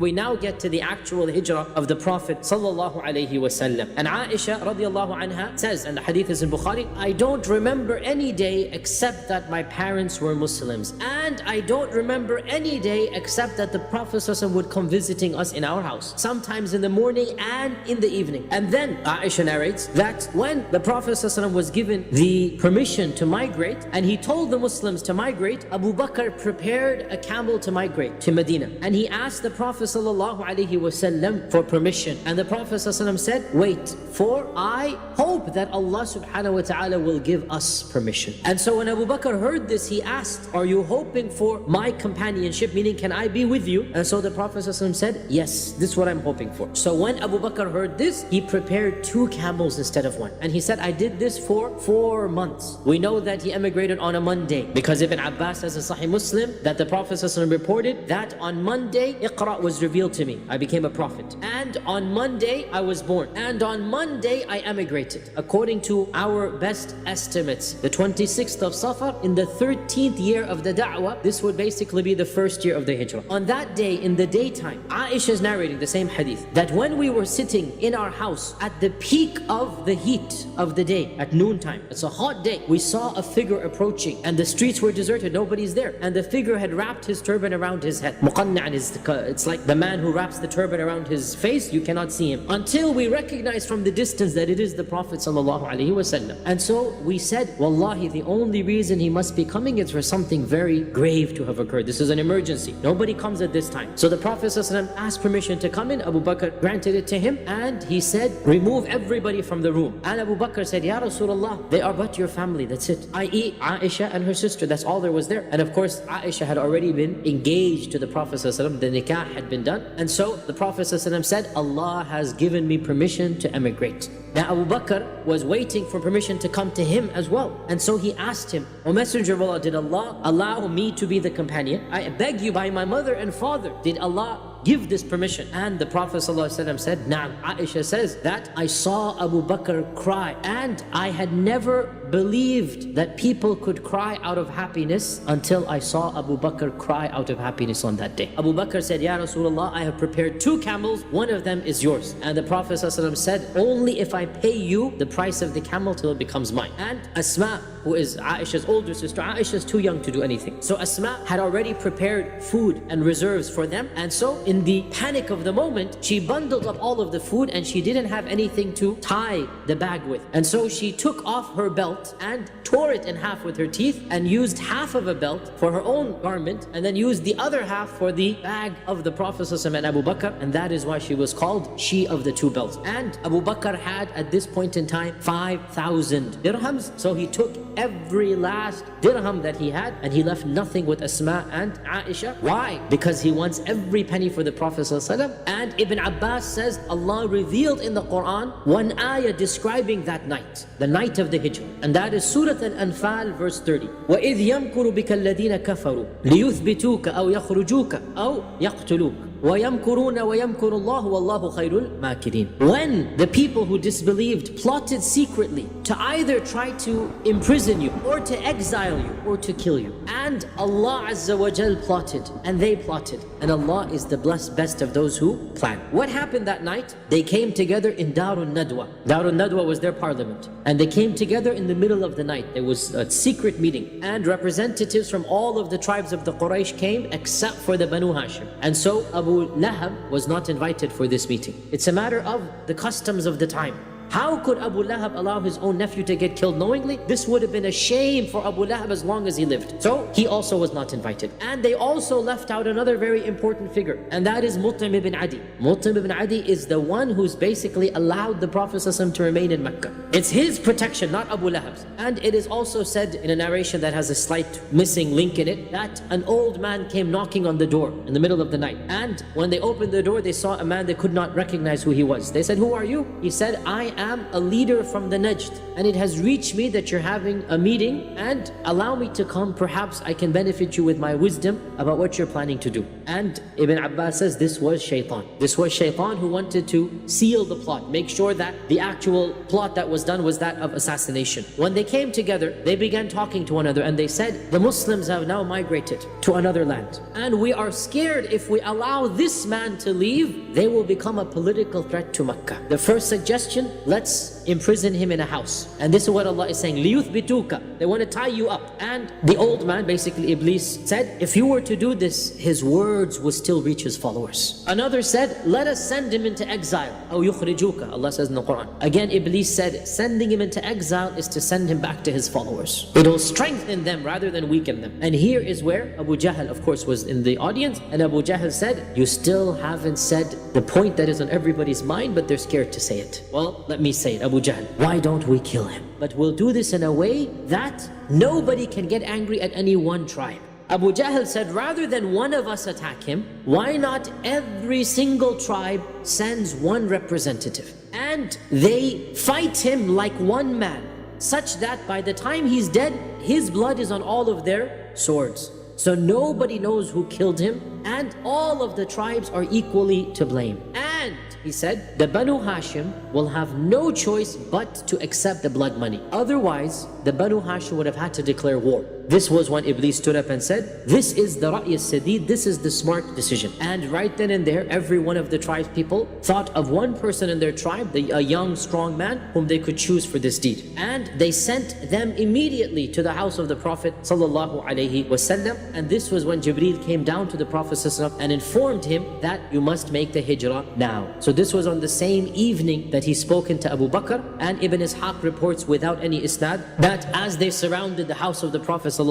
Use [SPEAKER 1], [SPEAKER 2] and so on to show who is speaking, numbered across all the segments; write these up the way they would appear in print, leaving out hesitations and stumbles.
[SPEAKER 1] We now get to the actual hijrah of the Prophet sallallahu alaihi wasallam. And Aisha radiallahu anha says, and the hadith is in Bukhari, I don't remember any day except that my parents were Muslims. And I don't remember any day except that the Prophet sallallahu alaihi wasallam would come visiting us in our house, sometimes in the morning and in the evening. And then Aisha narrates that when the Prophet sallallahu alaihi wasallam was given the permission to migrate, and he told the Muslims to migrate, Abu Bakr prepared a camel to migrate to Medina. And he asked the Prophet sallallahu alaihi wasallam for permission, and the Prophet sallallahu alaihi wasallam said, wait, for I hope that Allah subhanahu wa ta'ala will give us permission. And so when Abu Bakr heard this, he asked, are you hoping for my companionship, meaning can I be with you? And so the Prophet sallallahu alaihi wasallam said, yes, this is what I'm hoping for. So when Abu Bakr heard this, he prepared 2 camels instead of 1, and he said, I did this for 4 months. We know that he emigrated on a Monday, because Ibn Abbas says in Sahih Muslim that the Prophet sallallahu alaihi wasallam reported that on Monday Iqra was revealed to me, I became a prophet, and on Monday I was born, and on Monday I emigrated. According to our best estimates, the 26th of Safar, in the 13th year of the da'wah, this would basically be the 1st year of the hijrah. On that day, in the daytime, Aisha is narrating the same hadith, that when we were sitting in our house at the peak of the heat of the day, at noontime, it's a hot day, we saw a figure approaching, and the streets were deserted, nobody's there, and the figure had wrapped his turban around his head. Muqanna' is, it's like the man who wraps the turban around his face, you cannot see him, until we recognize from the distance that it is the Prophet sallallahu alaihi wasallam. And so we said, wallahi, the only reason he must be coming is for something very grave to have occurred. This is an emergency, nobody comes at this time. So the Prophet sallallahu alaihi wasallam asked permission to come in. Abu Bakr granted it to him, and he said, remove everybody from the room. And Abu Bakr said, Ya Rasulullah, they are but your family, that's it, i.e. Aisha and her sister, that's all there was there. And of course Aisha had already been engaged to the Prophet sallallahu alaihi wasallam, the nikah had been done. And so the Prophet ﷺ said, Allah has given me permission to emigrate. Now Abu Bakr was waiting for permission to come to him as well. And so he asked him, O Messenger of Allah, did Allah allow me to be the companion? I beg you by my mother and father, did Allah give this permission? And the Prophet ﷺ said, Na'am. Aisha says that I saw Abu Bakr cry, and I had never believed that people could cry out of happiness until I saw Abu Bakr cry out of happiness on that day. Abu Bakr said, Ya Rasulullah, I have prepared 2 camels, one of them is yours. And the Prophet ﷺ said, only if I pay you the price of the camel till it becomes mine. And Asma, who is Aisha's older sister, Aisha is too young to do anything, so Asma had already prepared food and reserves for them. And so in the panic of the moment, she bundled up all of the food, and she didn't have anything to tie the bag with. And so she took off her belt and tore it in half with her teeth, and used half of a belt for her own garment, and then used the other half for the bag of the Prophet ﷺ and Abu Bakr. And that is why she was called she of the 2 belts. And Abu Bakr had at this point in time 5,000 dirhams. So he took every last dirham that he had, and he left nothing with Asma and Aisha. Why? Because he wants every penny for the Prophet ﷺ. And Ibn Abbas says Allah revealed in the Quran one ayah describing that night, the night of the Hijrah, and that is Surah Al-Anfal verse 30. وَإِذْ يَمْكُرُ بِكَ الَّذِينَ كَفَرُوا لِيُثْبِتُوكَ أَوْ يَخْرُجُوكَ أَوْ يَقْتُلُوكَ وَيَمْكُرُونَ وَيَمْكُرُ اللَّهُ وَاللَّهُ خَيْرُ الْمَاكِرِينَ. When the people who disbelieved plotted secretly to either try to imprison you, or to exile you, or to kill you, and Allah Azza wa Jal plotted, and they plotted, and Allah is the best of those who plan. What happened that night? They came together in Darun Nadwa. Darun Nadwa was their parliament, and they came together in the middle of the night. There was a secret meeting, and representatives from all of the tribes of the Quraysh came except for the Banu Hashim. And so Abu Lahab was not invited for this meeting. It's a matter of the customs of the time. How could Abu Lahab allow his own nephew to get killed knowingly? This would have been a shame for Abu Lahab as long as he lived. So he also was not invited. And they also left out another very important figure, and that is Mut'im ibn Adi. Mut'im ibn Adi is the one who's basically allowed the Prophet ﷺ to remain in Mecca. It's his protection, not Abu Lahab's. And it is also said in a narration that has a slight missing link in it, that an old man came knocking on the door in the middle of the night. And when they opened the door, they saw a man they could not recognize who he was. They said, who are you? He said, I am a leader from the Najd, and it has reached me that you're having a meeting, and allow me to come, perhaps I can benefit you with my wisdom about what you're planning to do. And Ibn Abbas says this was shaitan. This was shaitan who wanted to seal the plot, make sure that the actual plot that was done was that of assassination. When they came together, they began talking to one another, and they said, the Muslims have now migrated to another land, and we are scared if we allow this man to leave, they will become a political threat to Mecca. The first suggestion, let's imprison him in a house. And this is what Allah is saying, لِيُثْبِتُوكَ. They want to tie you up. And the old man, basically Iblis, said, if you were to do this, his words would still reach his followers. Another said, let us send him into exile. أَوْ يُخْرِجُوكَ. Allah says in the Quran. Again, Iblis said, sending him into exile is to send him back to his followers. It will strengthen them rather than weaken them. And here is where Abu Jahl, of course, was in the audience. And Abu Jahl said, you still haven't said the point that is on everybody's mind, but they're scared to say it. Well, let me say it, Abu Jahl. Why don't we kill him? But we'll do this in a way that nobody can get angry at any one tribe. Abu Jahl said, rather than one of us attack him, why not every single tribe sends one representative? And they fight him like one man, such that by the time he's dead, his blood is on all of their swords. So nobody knows who killed him, and all of the tribes are equally to blame. And he said, the Banu Hashim will have no choice but to accept the blood money. Otherwise, the Banu Hashim would have had to declare war. This was when Iblis stood up and said, this is the Ra'y al-Sadid, this is the smart decision. And right then and there, every one of the tribe's people thought of one person in their tribe, a young, strong man, whom they could choose for this deed. And they sent them immediately to the house of the Prophet ﷺ. And this was when Jibreel came down to the Prophet ﷺ and informed him that you must make the hijrah now. So this was on the same evening that he spoken to Abu Bakr, and Ibn Ishaq reports without any isnad that as they surrounded the house of the Prophet ﷺ,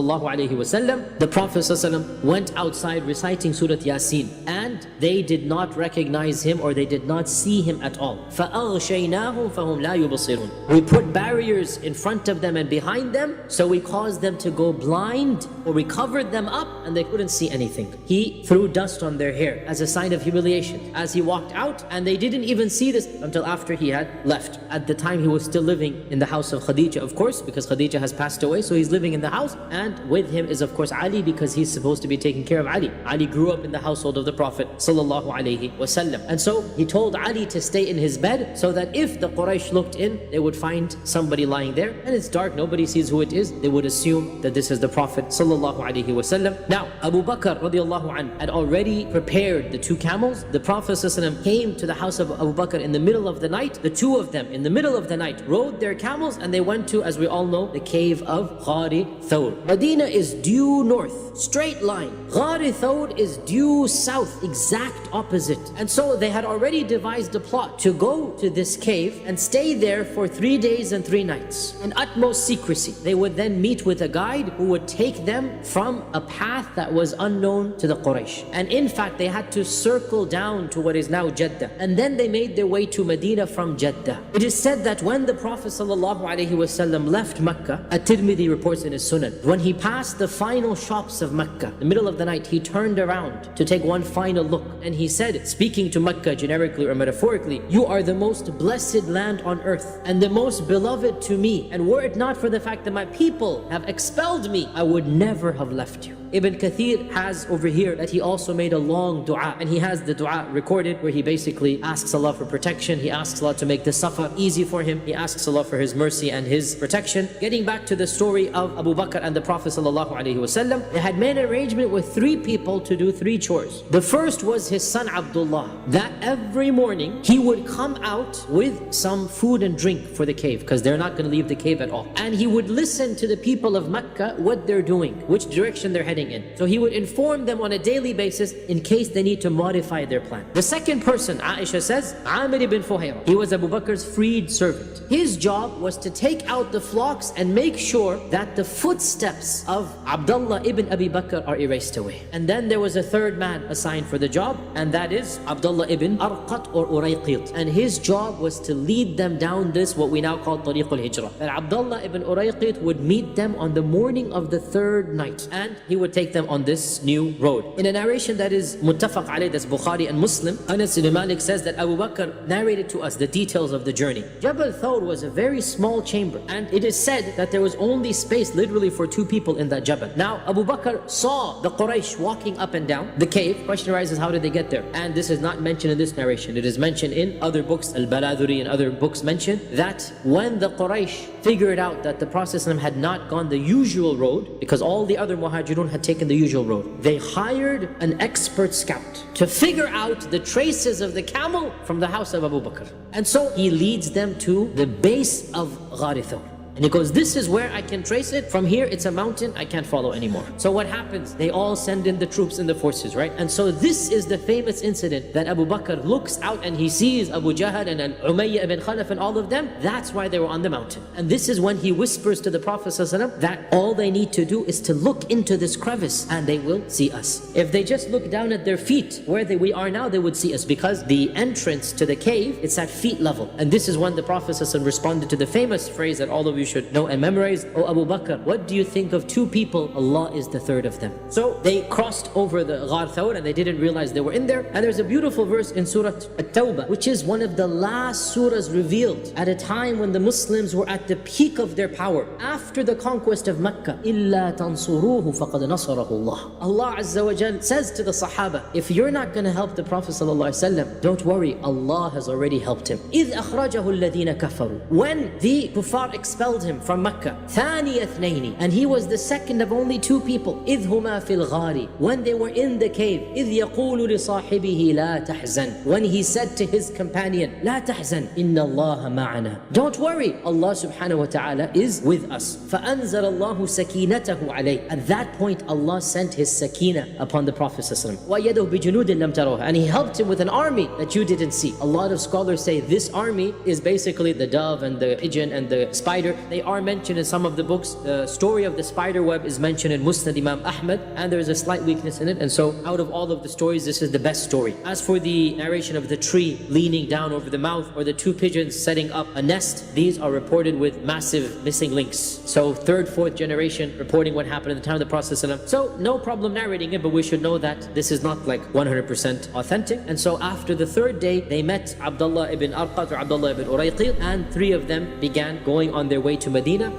[SPEAKER 1] the Prophet ﷺ went outside reciting Surah Yasin, and they did not recognize him, or they did not see him at all. فَأَغْشَيْنَاهُمْ فَهُمْ لَا يُبْصِرُونَ. We put barriers in front of them and behind them, so we caused them to go blind, or we covered them up and they couldn't see anything. He threw dust on their hair as a sign of humiliation as he walked out, and they didn't even see this until after he had left. At the time he was still living in the house of Khadijah, of course, because Khadijah has passed away, so he's living in the house, and with him is of course Ali, because he's supposed to be taking care of Ali. Ali grew up in the household of the Prophet ﷺ. And so he told Ali to stay in his bed, so that if the Quraysh looked in, they would find somebody lying there, and it's dark, nobody sees who it is, they would assume that this is the Prophet ﷺ. Now Abu Bakr radiallahu anh had already prepared the 2 camels. The Prophet ﷺ came to the house of Abu Bakr in the middle of the night. The 2 of them in the middle of the night rode their camels, and they went to, as we all know, the cave of Ghari Thawr. Medina is due north, straight line. Ghari Thawr is due south, exact opposite. And so they had already devised a plot to go to this cave and stay there for 3 days and 3 nights in utmost secrecy. They would then meet with a guide who would take them from a path that was unknown to the Quraysh. And in fact, they had to circle down to what is now Jeddah, and then they made their way to Medina from Jeddah. It is said that when the Prophet ﷺ left Mecca, At-Tirmidhi reports in his Sunan, when he passed the final shops of Mecca, the middle of the night, he turned around to take one final look, and he said, speaking to Mecca generically or metaphorically, you are the most blessed land on earth and the most beloved to me, and were it not for the fact that my people have expelled me, I would never have left you. Ibn Kathir has over here that he also made a long dua, and he has the dua recorded where he basically asks Allah for protection. He asks Allah to make the safar easy for him. He asks Allah for His mercy and His protection. Getting back to the story of Abu Bakr and the Prophet ﷺ, they had made an arrangement with 3 people to do 3 chores. The first was his son Abdullah, that every morning he would come out with some food and drink for the cave, because they're not going to leave the cave at all. And he would listen to the people of Mecca, what they're doing, which direction they're heading in. So he would inform them on a daily basis in case they need to modify their plan. The second person, Aisha says, Amir ibn Fuhayra. He was Abu Bakr's freed servant. His job was to take out the flocks and make sure that the footsteps footsteps of Abdullah ibn Abi Bakr are erased away. And then there was a third man assigned for the job, and that is Abdullah ibn Arqat or Urayqit. And his job was to lead them down this, what we now call Tariq al-Hijrah. And Abdullah ibn Urayqit would meet them on the morning of the third night, and he would take them on this new road. In a narration that is muttafaq alayh, that's Bukhari and Muslim, Anas ibn Malik says that Abu Bakr narrated to us the details of the journey. Jabal Thawr was a very small chamber, and it is said that there was only space literally for 2 people in that Jabal. Now Abu Bakr saw the Quraysh walking up and down the cave. Question arises, how did they get there? And this is not mentioned in this narration. It is mentioned in other books, Al-Baladhuri and other books mention that when the Quraysh figured out that the Prophet had not gone the usual road, because all the other Muhajirun had taken the usual road, they hired an expert scout to figure out the traces of the camel from the house of Abu Bakr. And so he leads them to the base of Ghar Thawr. And he goes, this is where I can trace it. From here, it's a mountain, I can't follow anymore. So what happens? They all send in the troops and the forces, right? And so this is the famous incident that Abu Bakr looks out and he sees Abu Jahl and Umayyah ibn Khalaf and all of them. That's why they were on the mountain. And this is when he whispers to the Prophet ﷺ that all they need to do is to look into this crevice and they will see us. If they just look down at their feet, where we are now, they would see us, because the entrance to the cave, it's at feet level. And this is when the Prophet ﷺ responded to the famous phrase that all of you should know and memorize. Oh Abu Bakr, what do you think of 2 people? Allah is the third of them. So they crossed over the Ghar Thawr and they didn't realize they were in there. And there's a beautiful verse in Surah At-Tawbah, which is one of the last surahs revealed at a time when the Muslims were at the peak of their power. After the conquest of Mecca, إِلَّا تَنصُرُوهُ فَقَدْ نَصَرَهُ اللَّهُ. Allah Azza wa Jal says to the Sahaba, if you're not going to help the Prophet ﷺ, don't worry, Allah has already helped him. إِذْ أَخْرَجَهُ الَّذِينَ كَفَرُوا. When the kuffar expelled him from Mecca, ثاني اثنين, and he was the second of only 2 people. إذ هما في الغار, when they were in the cave. إذ يقول لصاحبه لا تحزن, when he said to his companion, لا تحزن إن الله معنا, don't worry, Allah subhanahu wa ta'ala is with us. فأنزل الله سكينته عليه. At that point Allah sent his sakina upon the Prophet وَيَدَهُ بِجُنُودٍ لَمْ تَرَوْهَا, and he helped him with an army that you didn't see. A lot of scholars say this army is basically the dove and the pigeon and the spider. They are mentioned in some of the books. The story of the spider web is mentioned in Musnad Imam Ahmad, and there is a slight weakness in it, and so out of all of the stories, this is the best story. As for the narration of the tree leaning down over the mouth, or the 2 pigeons setting up a nest, these are reported with massive missing links. So 3rd, 4th generation reporting what happened at the time of the Prophet ﷺ. So no problem narrating it, but we should know that this is not like 100% authentic. And so after the 3rd day, they met Abdullah ibn Arqat or Abdullah ibn Urayqit, and 3 of them began going on their way to Medina.